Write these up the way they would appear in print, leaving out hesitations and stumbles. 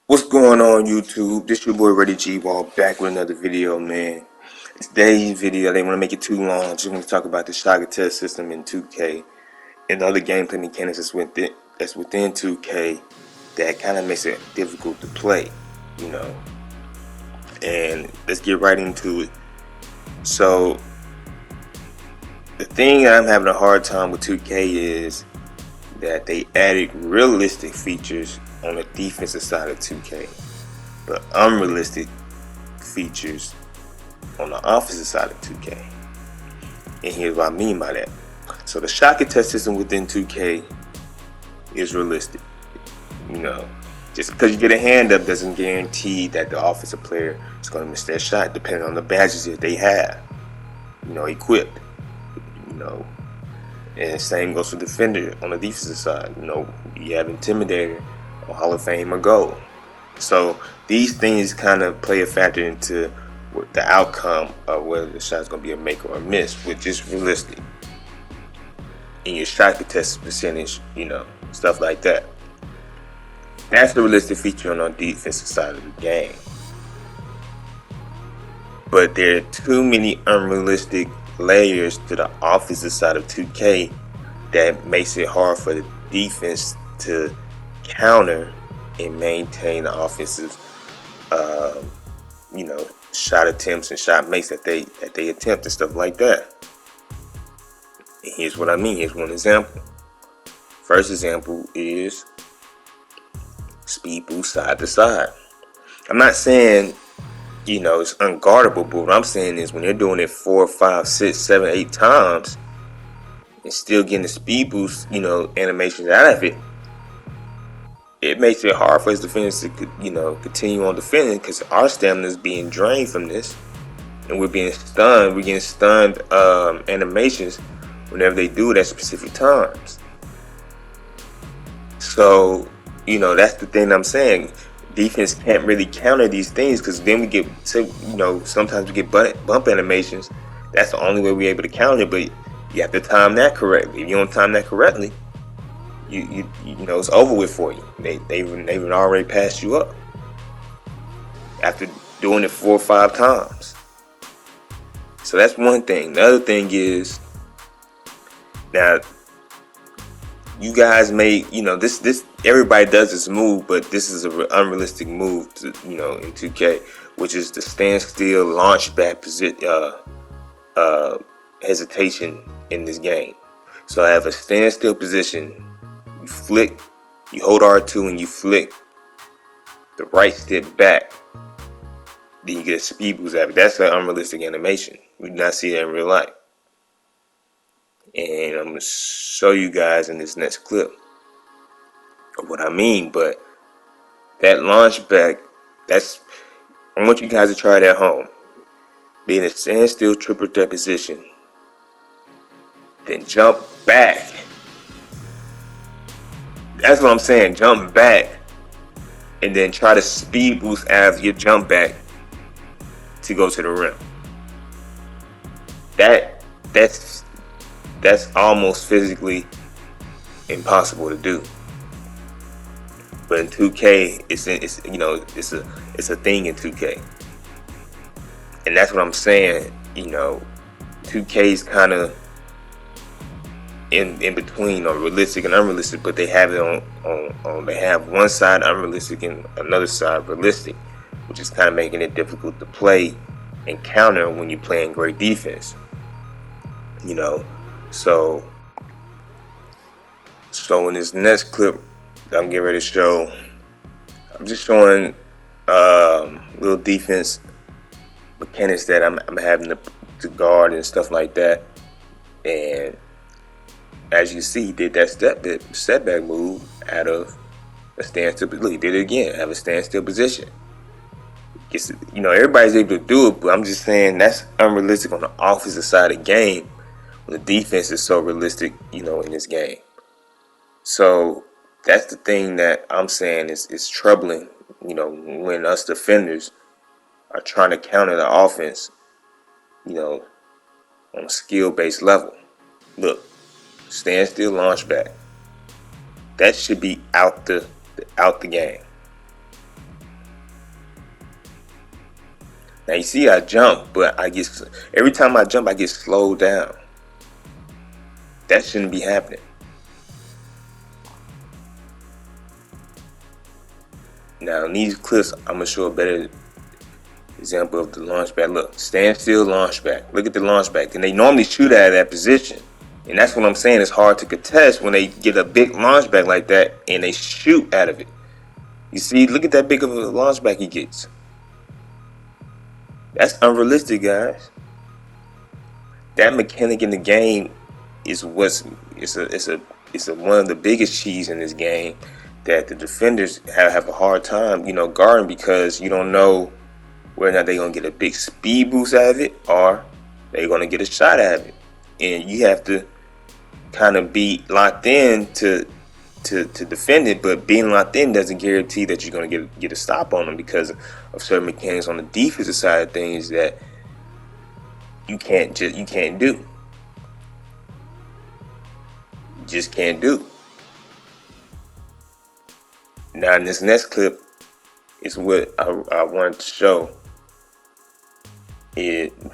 What's going on YouTube? This your boy Ready G Wall back with another video, man. Today's video, I didn't want to make it too long. I just want to talk about the shotgun test system in 2K and other gameplay mechanics that's within 2K that kind of makes it difficult to play, you know. And let's get right into it. So the thing I'm having a hard time with 2K is that they added realistic features on the defensive side of 2K, but unrealistic features on the offensive side of 2K. And here's what I mean by that. So the shotgun test system within 2K is realistic. You know, just because you get a hand up doesn't guarantee that the offensive player is going to miss that shot, depending on the badges that they have, you know, equipped. You know, and the same goes for defender on the defensive side. You know, you have Intimidator or Hall of Fame or Gold. So these things kind of play a factor into the outcome of whether the shot is going to be a make or a miss, which is realistic. In your shot contest percentage, you know, stuff like that. That's the realistic feature on the defensive side of the game. But there are too many unrealistic layers to the offensive side of 2K that makes it hard for the defense to counter and maintain the offensive, you know, shot attempts and shot makes that they attempt and stuff like that. And here's what I mean. Here's one example. First example is speed boost side to side. I'm not saying, you know, it's unguardable, but what I'm saying is when they're doing it 4, 5, 6, 7, 8 times and still getting the speed boost, you know, animations out of it, it makes it hard for his defenders to, you know, continue on defending because our stamina is being drained from this, and we're being stunned. We're getting stunned animations whenever they do it at specific times. So, you know, that's the thing I'm saying. Defense can't really counter these things because then we get, you know, sometimes we get bump animations. That's the only way we're able to counter it, but you have to time that correctly. If you don't time that correctly, you know, it's over with for you. They've already passed you up after doing it 4 or 5 times. So that's one thing. The other thing is, now you guys may, you know, this everybody does this move, but this is an unrealistic move to, you know, in 2K, which is the standstill launch back hesitation in this game. So I have a standstill position. You flick, you hold R2 and you flick the right stick back. Then you get a speed boost out of it. That's an unrealistic animation. We do not see that in real life. And I'm going to show you guys in this next clip of what I mean. But that launch back, I want you guys to try it at home. Be in a standstill triple threat position. Then jump back. That's what I'm saying. Jump back. And then try to speed boost out of your jump back to go to the rim. That's almost physically impossible to do. But in 2K, it's you know, it's a thing in 2K. And that's what I'm saying. You know, 2K is kind of in between on realistic and unrealistic, but they have it on they have one side unrealistic and another side realistic, which is kind of making it difficult to play and counter when you're playing great defense. You know, so in this next clip that I'm getting ready to show, I'm just showing little defense mechanics that I'm having to guard and stuff like that. And as you see, he did that setback move out of a standstill. Look, he did it again. Have a standstill position. You know, everybody's able to do it, but I'm just saying that's unrealistic on the offensive side of the game. The defense is so realistic, you know, in this game. So that's the thing that I'm saying is troubling, you know, when us defenders are trying to counter the offense, you know, on a skill-based level. Look, standstill launch back. That should be out the game. Now you see I jump, but every time I jump I get slowed down. That shouldn't be happening. Now in these clips I'm gonna show a better example of the launch back. Look, stand still, launch back. Look at the launch back. And they normally shoot out of that position. And that's what I'm saying. It's hard to contest when they get a big launch back like that and they shoot out of it. You see, look at that big of a launch back he gets. That's unrealistic, guys. That mechanic in the game is one of the biggest keys in this game that the defenders have a hard time, guarding, because you don't know whether or not they're going to get a big speed boost out of it or they're going to get a shot out of it. And you have to kind of be locked in to defend it, but being locked in doesn't guarantee that you're going to get a stop on them because of certain mechanics on the defensive side of things that you can't do. You just can't do. Now in this next clip is what I wanted to show.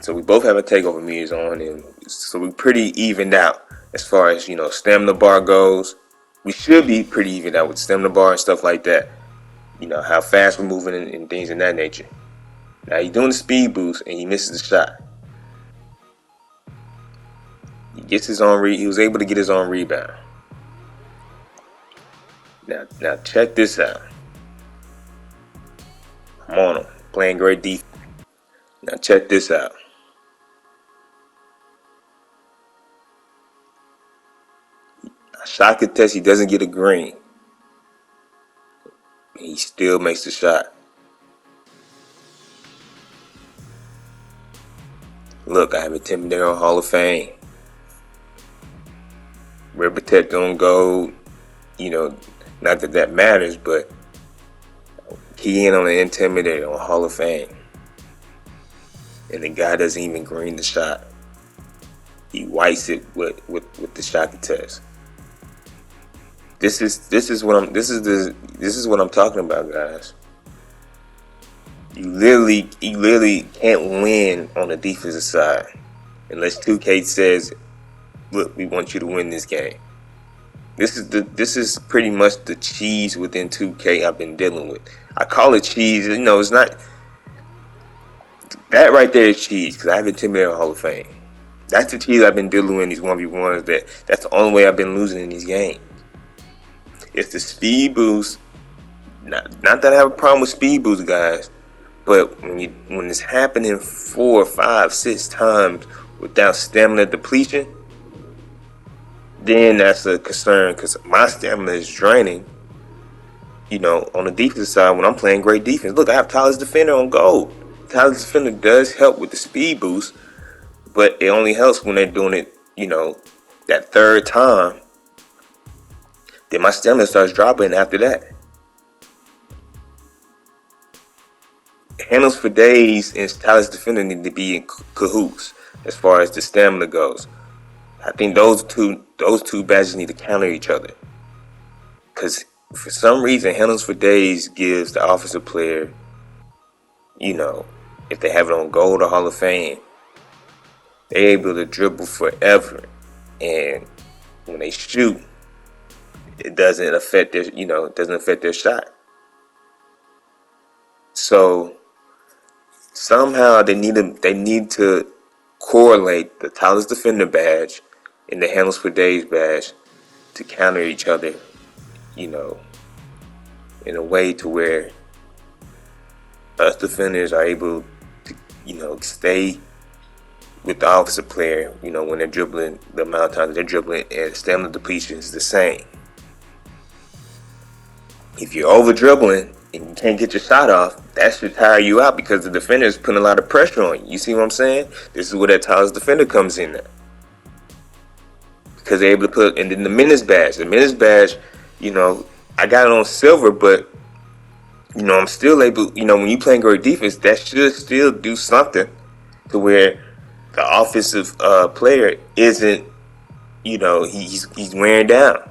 So we both have a takeover meters on, and so we're pretty evened out as far as stamina bar goes. We should be pretty evened out with stamina bar and stuff like that. How fast we're moving and things of that nature. Now he's doing the speed boost and he misses the shot. He gets his own he was able to get his own rebound. Now check this out. I'm on him, playing great defense. Now check this out. Shot contest, he doesn't get a green. He still makes the shot. Look, I have a Tim Darrell Hall of Fame. Red protector on gold. Not that matters, but key in on the Intimidator on Hall of Fame. And the guy doesn't even green the shot. He whites it with the shot contest. This is what I'm talking about, guys. You literally can't win on the defensive side unless 2K says, "Look, we want you to win this game." This is pretty much the cheese within 2K I've been dealing with. I call it cheese. It's not. That right there is cheese because I have a Tim Darrell Hall of Fame. That's the cheese I've been dealing with in these 1v1s. That's the only way I've been losing in these games. It's the speed boost. Not that I have a problem with speed boost, guys, but when it's happening 4, 5, 6 times without stamina depletion, then that's a concern because my stamina is draining. On the defensive side when I'm playing great defense. Look, I have Tyler's Defender on gold. Tyler's Defender does help with the speed boost, but it only helps when they're doing it, that third time. Then my stamina starts dropping after that. Handles for days and Tyler's Defender need to be in cahoots as far as the stamina goes. I think those two badges need to counter each other. Because for some reason, Handles for days gives the offensive player, if they have it on gold or Hall of Fame, they're able to dribble forever. And when they shoot, it doesn't affect their shot. So somehow they need to correlate the Tyler's Defender badge and the Handles for Days badge to counter each other, in a way to where us defenders are able to, stay with the offensive player, when they're dribbling, the amount of times they're dribbling, and stamina depletion is the same. If you're over dribbling and you can't get your shot off, that should tire you out because the defender is putting a lot of pressure on you. You see what I'm saying? This is where that Tyler's Defender comes in there. Because they're able to put, and then the menace badge. The menace badge, I got it on silver, but, I'm still able, when you playing great defense, that should still do something to where the offensive player isn't, he's wearing down.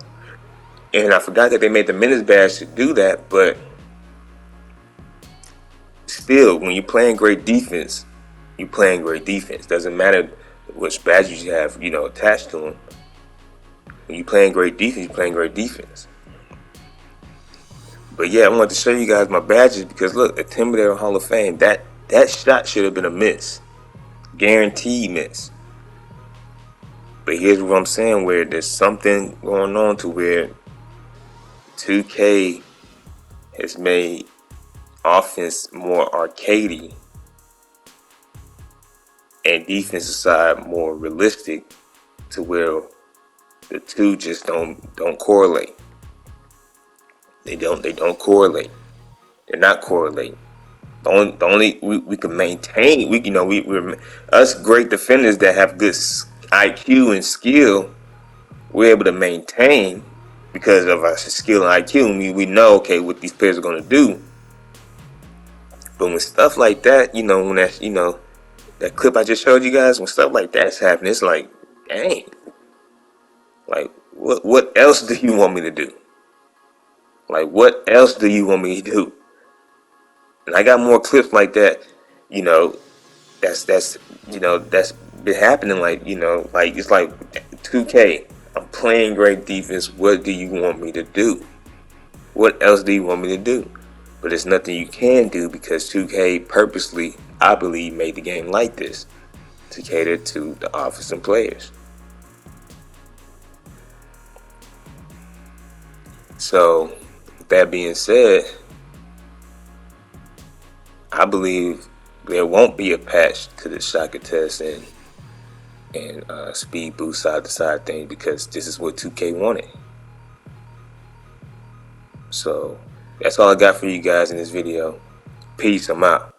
And I forgot that they made the menace badge to do that, but still, when you're playing great defense, you're playing great defense. Doesn't matter which badges you have, attached to them. When you're playing great defense, you're playing great defense. But yeah, I wanted to show you guys my badges because look, Intimidator Hall of Fame, that shot should have been a miss. Guaranteed miss. But here's what I'm saying, where there's something going on to where 2K has made offense more arcadey and defensive side more realistic, to where the two just don't correlate. They don't correlate. They're not correlating. The only we can maintain, we're us great defenders that have good IQ and skill, we're able to maintain because of our skill and IQ. We know, okay, what these players are going to do. But when stuff like that, when that's, that clip I just showed you guys, when stuff like that's happening, it's like, dang. Like, what else do you want me to do? Like, what else do you want me to do? And I got more clips like that, that's been happening. Like, it's like 2K. I'm playing great defense. What do you want me to do? What else do you want me to do? But there's nothing you can do because 2K purposely, I believe, made the game like this to cater to the offensive players. So, with that being said, I believe there won't be a patch to the shot contest and speed boost side to side thing because this is what 2K wanted. So that's all I got for you guys in this video. Peace, I'm out.